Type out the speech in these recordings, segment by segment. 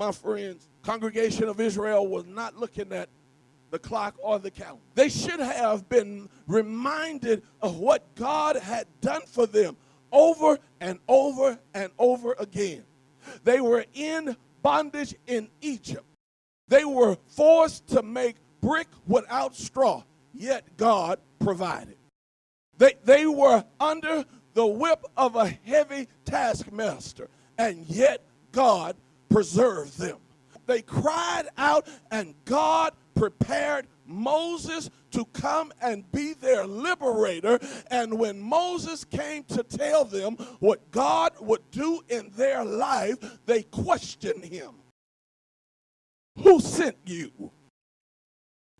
my friends, congregation of Israel was not looking at the clock or the calendar. They should have been reminded of what God had done for them over and over and over again. They were in bondage in Egypt. They were forced to make brick without straw, yet God provided. They were under the whip of a heavy taskmaster, and yet God preserved them. They cried out, and God prepared Moses to come and be their liberator. And when Moses came to tell them what God would do in their life, they questioned him. Who sent you?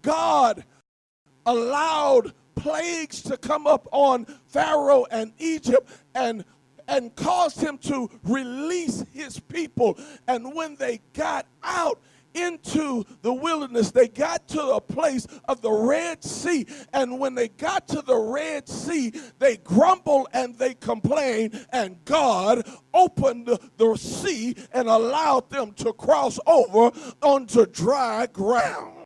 God allowed plagues to come up on Pharaoh and Egypt and caused him to release his people. And when they got out into the wilderness, they got to a place of the Red Sea. And when they got to the Red Sea, they grumbled and they complained, and God opened the sea and allowed them to cross over onto dry ground.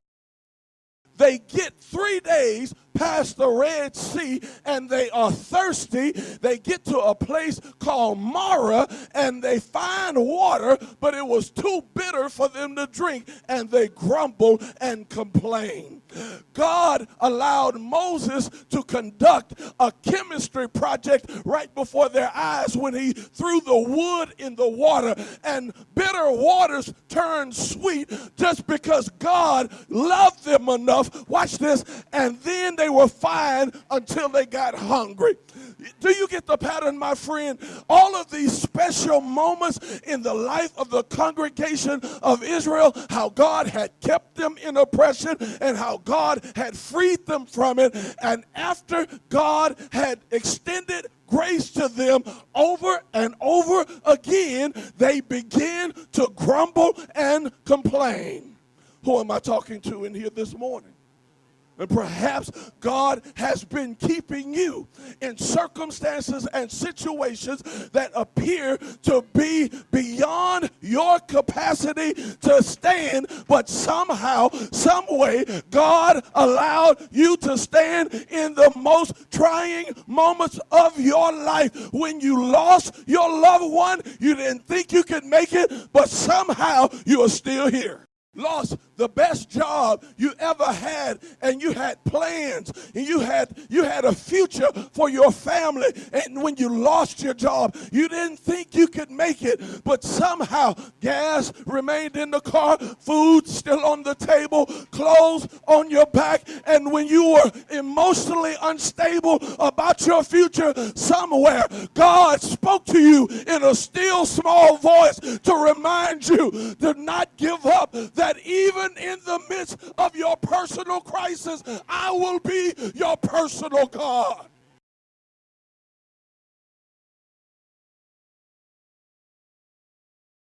They get 3 days past the Red Sea and they are thirsty. They get to a place called Marah and they find water, but it was too bitter for them to drink, and they grumble and complain. God allowed Moses to conduct a chemistry project right before their eyes when he threw the wood in the water, and bitter waters turned sweet just because God loved them enough, watch this, and then they were fine until they got hungry. Do you get the pattern, my friend? All of these special moments in the life of the congregation of Israel, how God had kept them in oppression and how God had freed them from it. And after God had extended grace to them over and over again, they began to grumble and complain. Who am I talking to in here this morning? And perhaps God has been keeping you in circumstances and situations that appear to be beyond your capacity to stand, but somehow, some way, God allowed you to stand in the most trying moments of your life. When you lost your loved one, you didn't think you could make it, but somehow you are still here. Lost the best job you ever had, and you had plans, and you had a future for your family, and when you lost your job, you didn't think you could make it, but somehow gas remained in the car, food still on the table, clothes on your back, and when you were emotionally unstable about your future, somewhere God spoke to you in a still small voice to remind you to not give up, that even in the midst of your personal crisis, I will be your personal God.